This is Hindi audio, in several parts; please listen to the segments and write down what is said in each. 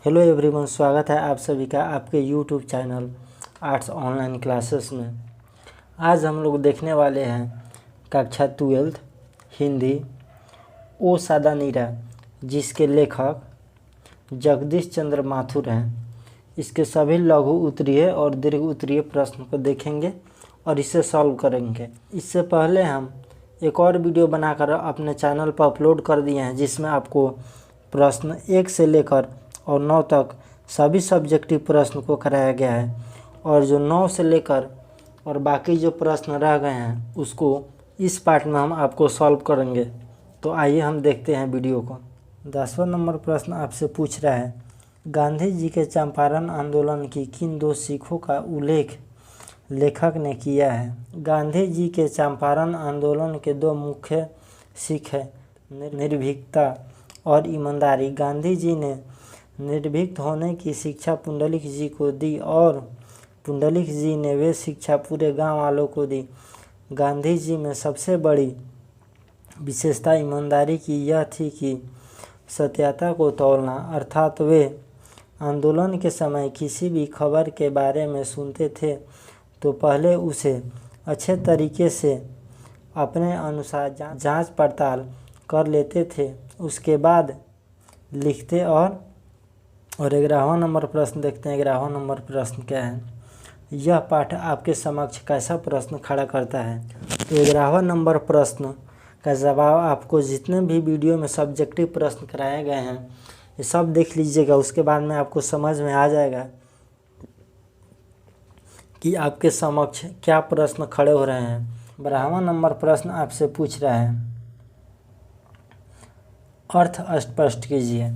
हेलो एवरीवन, स्वागत है आप सभी का आपके YouTube channel arts online classes में। आज हम लोग देखने वाले हैं कक्षा 12 हिंदी ओ सादा नीरा, जिसके लेखक जगदीश चंद्र माथुर हैं। इसके सभी लघु उत्तरीय और दीर्घ उत्तरीय प्रश्न को देखेंगे और इसे सॉल्व करेंगे। इससे पहले हम एक और वीडियो बनाकर अपने चैनल पर अपलोड कर दिए हैं, जिसमें आपको प्रश्न 1 से लेकर और 9 तक सभी सब्जेक्टिव प्रश्न को कराया गया है, और जो 9 से लेकर और बाकी जो प्रश्न रह गए हैं उसको इस पार्ट में हम आपको सॉल्व करेंगे। तो आइए हम देखते हैं वीडियो को। 10वां नंबर प्रश्न आपसे पूछ रहा है, गांधी जी के चंपारण आंदोलन की किन 2 सीखों का उल्लेख लेखक ने किया है। गांधी जी के चंपारण आंदोलन के 2 मुख्य सीख है निर्भीकता और ईमानदारी। गांधी जी ने निर्भीक होने की शिक्षा पुंडलिक जी को दी और पुंडलिक जी ने वे शिक्षा पूरे गांव वालों को दी। गांधी जी में सबसे बड़ी विशेषता ईमानदारी की यह थी कि सत्यता को तौलना, अर्थात वे आंदोलन के समय किसी भी खबर के बारे में सुनते थे तो पहले उसे अच्छे तरीके से अपने अनुसार जांच पड़ताल कर लेते थे, उसके बाद लिखते। और 11वां नंबर प्रश्न देखते हैं। 11वां नंबर प्रश्न क्या है, यह पाठ आपके समक्ष कैसा प्रश्न खड़ा करता है। तो 11वां नंबर प्रश्न का जवाब आपको जितने भी वीडियो में सब्जेक्टिव प्रश्न कराए गए हैं ये सब देख लीजिएगा, उसके बाद में आपको समझ में आ जाएगा कि आपके समक्ष क्या प्रश्न खड़े हो रहे हैं। 12वां नंबर प्रश्न आपसे पूछ रहा है, अर्थ स्पष्ट कीजिए।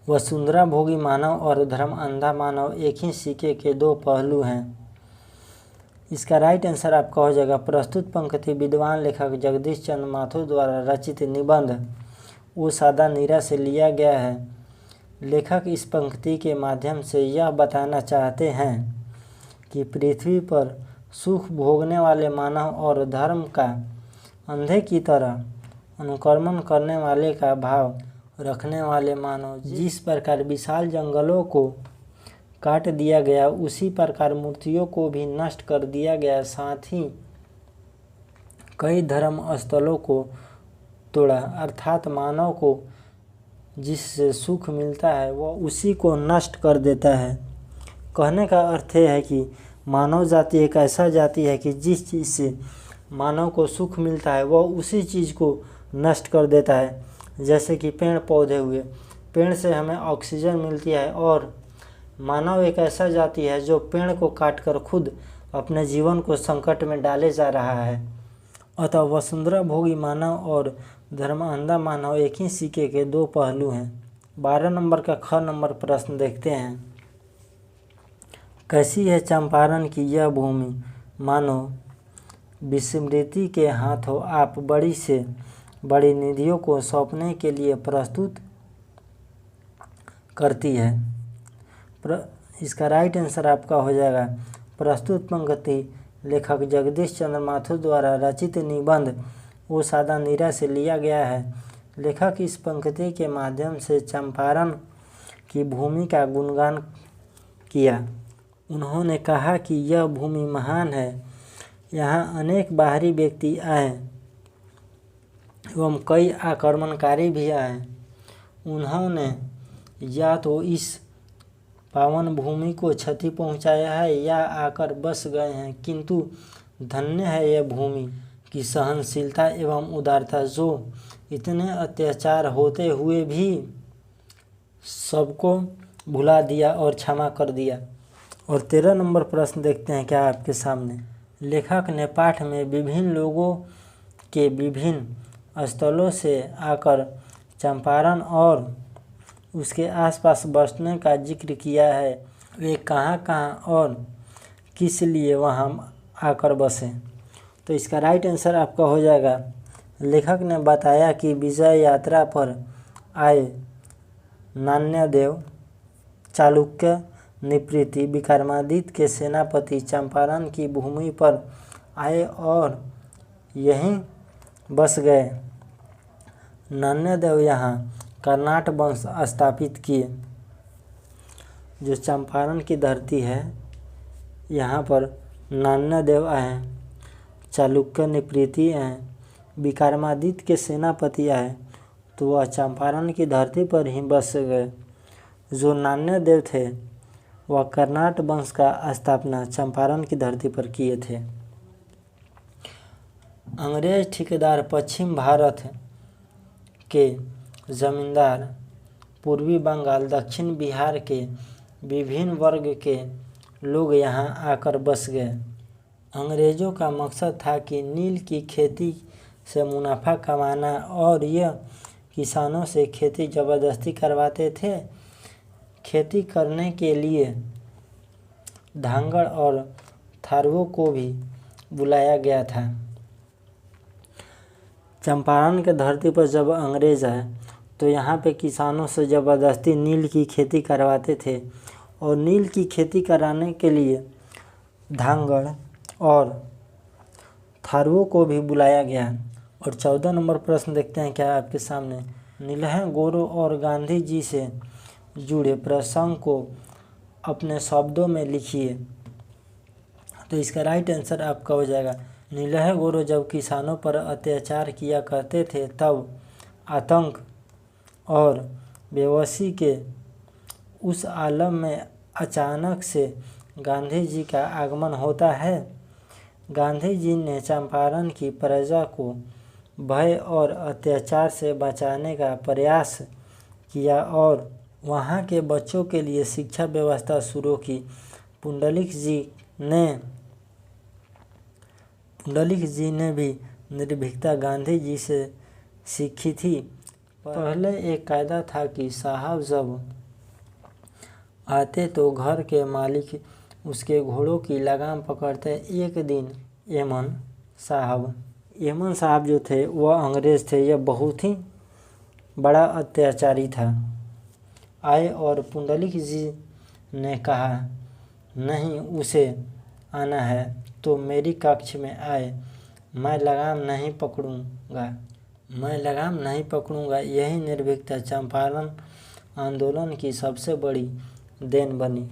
वसुंधरा भोगी मानव और धर्म अंधा मानव एक ही सिक्के के 2 पहलू हैं। इसका राइट आंसर आपका हो जाएगा प्रस्तुत पंक्ति विद्वान लेखक जगदीश चंद्र माथुर द्वारा रचित निबंध ओ सादा नीरा से लिया गया है। लेखक इस पंक्ति के माध्यम से यह बताना चाहते हैं कि पृथ्वी पर सुख भोगने वाले मानव और धर्म का अंधे की तरह अनुकरण करने वाले का भाव रखने वाले मानव, जिस प्रकार विशाल जंगलों को काट दिया गया उसी प्रकार मूर्तियों को भी नष्ट कर दिया गया, साथ ही कई धर्म स्थलों को तोड़ा, अर्थात मानव को जिससे सुख मिलता है वह उसी को नष्ट कर देता है। कहने का अर्थ है कि मानव जाति एक ऐसा जाति है कि जिस चीज़ से मानव को सुख मिलता है वह उसी चीज़ को नष्ट कर देता है। जैसे कि पेड़ पौधे हुए, पेड़ से हमें ऑक्सीजन मिलती है, और मानव एक ऐसा जाति है जो पेड़ को काटकर खुद अपने जीवन को संकट में डाले जा रहा है। अतः वसुंधरा भोगी मानव और धर्म अंधा मानव एक ही सिक्के के 2 पहलू हैं। 12 नंबर का ख नंबर प्रश्न देखते हैं, कैसी है चंपारण की यह भूमि, मानो विस्मृति के हाथों आप बड़ी से बड़ी निधियों को सौंपने के लिए प्रस्तुत करती है। इसका राइट आंसर आपका हो जाएगा प्रस्तुत पंक्ति लेखक जगदीश चंद्र माथुर द्वारा रचित निबंध ओ सादा नीरा से लिया गया है। लेखक इस पंक्ति के माध्यम से चंपारण की भूमि का गुणगान किया। उन्होंने कहा कि यह भूमि महान है, यहाँ अनेक बाहरी व्यक्ति आए एवं कई आक्रमणकारी भी आए। उन्होंने या तो इस पावन भूमि को क्षति पहुंचाया है या आकर बस गए हैं, किंतु धन्य है यह भूमि की सहनशीलता एवं उदारता, जो इतने अत्याचार होते हुए भी सबको भुला दिया और क्षमा कर दिया। और 13 नंबर प्रश्न देखते हैं क्या आपके सामने। लेखक ने पाठ में विभिन्न लोगों के विभिन्न स्थलों से आकर चंपारण और उसके आसपास बसने का जिक्र किया है। वे कहाँ कहाँ और किस लिए वहाँ आकर बसे। तो इसका राइट आंसर आपका हो जाएगा, लेखक ने बताया कि विजय यात्रा पर आए नान्यदेव, चालुक्य, निपृति, विक्रमादित्य के सेनापति चंपारण की भूमि पर आए और यहीं बस गए। नान्यदेव यहाँ कर्नाट वंश स्थापित किए। जो चंपारण की धरती है, यहाँ पर नान्यदेव आए, चालुक्य निपृति आए, विक्रमादित्य के सेनापति आए, तो वह चंपारण की धरती पर ही बस गए। जो नान्यदेव थे वह कर्नाट वंश का स्थापना चंपारण की धरती पर किए थे। अंग्रेज ठेकेदार पश्चिम भारत के जमींदार पूर्वी बंगाल, दक्षिण बिहार के विभिन्न वर्ग के लोग यहाँ आकर बस गए। अंग्रेज़ों का मकसद था कि नील की खेती से मुनाफा कमाना, और यह किसानों से खेती ज़बरदस्ती करवाते थे। खेती करने के लिए धांगड़ और थारुओं को भी बुलाया गया था। चंपारण के धरती पर जब अंग्रेज आए तो यहाँ पे किसानों से ज़बरदस्ती नील की खेती करवाते थे, और नील की खेती कराने के लिए धांगड़ और थारुओं को भी बुलाया गया। और 14 नंबर प्रश्न देखते हैं क्या आपके सामने। नीलह गोरो और गांधी जी से जुड़े प्रसंग को अपने शब्दों में लिखिए। तो इसका राइट आंसर आपका हो जाएगा, नीलह गोरो जब किसानों पर अत्याचार किया करते थे तब आतंक और बेबसी के उस आलम में अचानक से गांधी जी का आगमन होता है। गांधी जी ने चंपारण की प्रजा को भय और अत्याचार से बचाने का प्रयास किया और वहाँ के बच्चों के लिए शिक्षा व्यवस्था शुरू की। पुंडलिक जी ने भी निर्भीकता गांधी जी से सीखी थी। पहले एक कायदा था कि साहब जब आते तो घर के मालिक उसके घोड़ों की लगाम पकड़ते। एक दिन एमन साहब जो थे वह अंग्रेज़ थे, यह बहुत ही बड़ा अत्याचारी था, आए और पुंडलिक जी ने कहा नहीं उसे आना है तो मेरी कक्ष में आए, मैं लगाम नहीं पकड़ूंगा। यही निर्भीकता चंपारण आंदोलन की सबसे बड़ी देन बनी।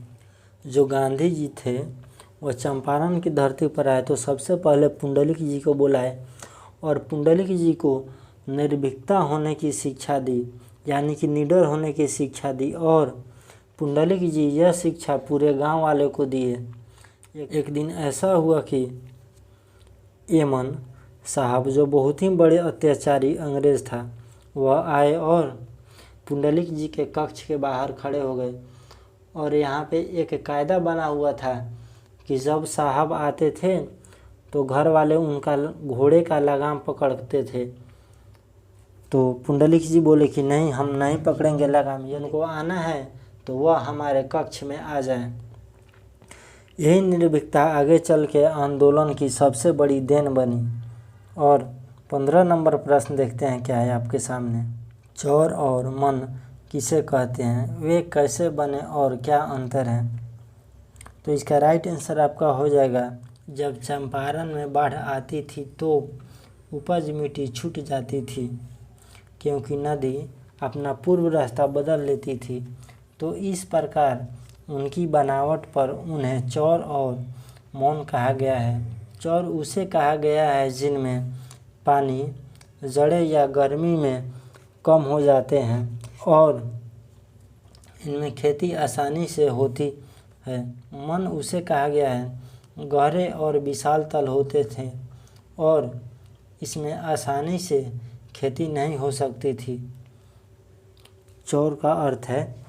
जो गांधी जी थे वह चंपारण की धरती पर आए तो सबसे पहले पुंडलिक जी को बुलाए और पुंडलिक जी को निर्भीकता होने की शिक्षा दी, यानी कि निडर होने की शिक्षा दी। और पुंडलिक जी यह शिक्षा पूरे गांव वाले को दिए। एक दिन ऐसा हुआ कि एमन साहब जो बहुत ही बड़े अत्याचारी अंग्रेज़ था वह आए और पुंडलिक जी के कक्ष के बाहर खड़े हो गए। और यहाँ पे एक कायदा बना हुआ था कि जब साहब आते थे तो घर वाले उनका घोड़े का लगाम पकड़ते थे। तो पुंडलिक जी बोले कि नहीं, हम नहीं पकड़ेंगे लगाम, उनको आना है तो वह हमारे कक्ष में आ जाए। यही निर्भीकता आगे चल के आंदोलन की सबसे बड़ी देन बनी। और 15 नंबर प्रश्न देखते हैं क्या है आपके सामने। चौर और मन किसे कहते हैं, वे कैसे बने और क्या अंतर है। तो इसका राइट आंसर आपका हो जाएगा, जब चंपारण में बाढ़ आती थी तो उपज मिट्टी छूट जाती थी क्योंकि नदी अपना पूर्व रास्ता बदल लेती थी। तो इस प्रकार उनकी बनावट पर उन्हें चौर और मौन कहा गया है। चौर उसे कहा गया है जिनमें पानी जड़े या गर्मी में कम हो जाते हैं और इनमें खेती आसानी से होती है। मन उसे कहा गया है गहरे और विशाल तल होते थे और इसमें आसानी से खेती नहीं हो सकती थी। चौर का अर्थ है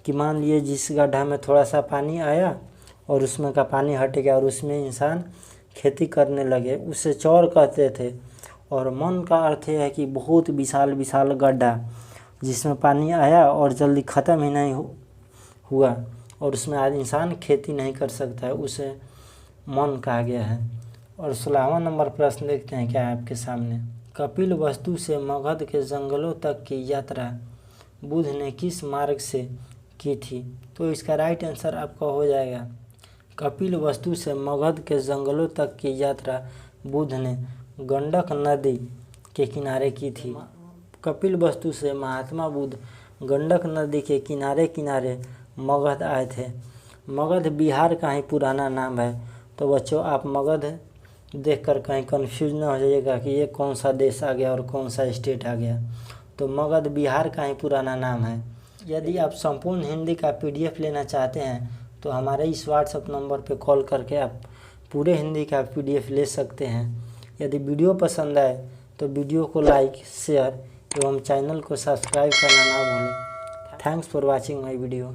कि मान लिए जिस गड्ढा में थोड़ा सा पानी आया और उसमें का पानी हट गया और उसमें इंसान खेती करने लगे, उसे चौर कहते थे। और मन का अर्थ है कि बहुत विशाल गड्ढा जिसमें पानी आया और जल्दी ख़त्म ही नहीं हुआ और उसमें आज इंसान खेती नहीं कर सकता है, उसे मन कहा गया है। और 16वां नंबर प्रश्न देखते हैं क्या है आपके सामने। कपिल वस्तु से मगध के जंगलों तक की यात्रा बुद्ध ने किस मार्ग से की थी। तो इसका राइट आंसर आपका हो जाएगा, कपिल वस्तु से मगध के जंगलों तक की यात्रा बुद्ध ने गंडक नदी के किनारे की थी। कपिल वस्तु से महात्मा बुद्ध गंडक नदी के किनारे मगध आए थे। मगध बिहार का ही पुराना नाम है। तो बच्चों आप मगध देखकर कहीं कंफ्यूज ना हो जाइएगा कि ये कौन सा देश आ गया और कौन सा स्टेट आ गया। तो मगध बिहार का ही पुराना नाम है। यदि आप संपूर्ण हिंदी का PDF लेना चाहते हैं तो हमारे इस व्हाट्सएप नंबर पर कॉल करके आप पूरे हिंदी का PDF ले सकते हैं। यदि वीडियो पसंद आए तो वीडियो को लाइक, शेयर एवं चैनल को सब्सक्राइब करना ना भूलें। Thanks for watching my video.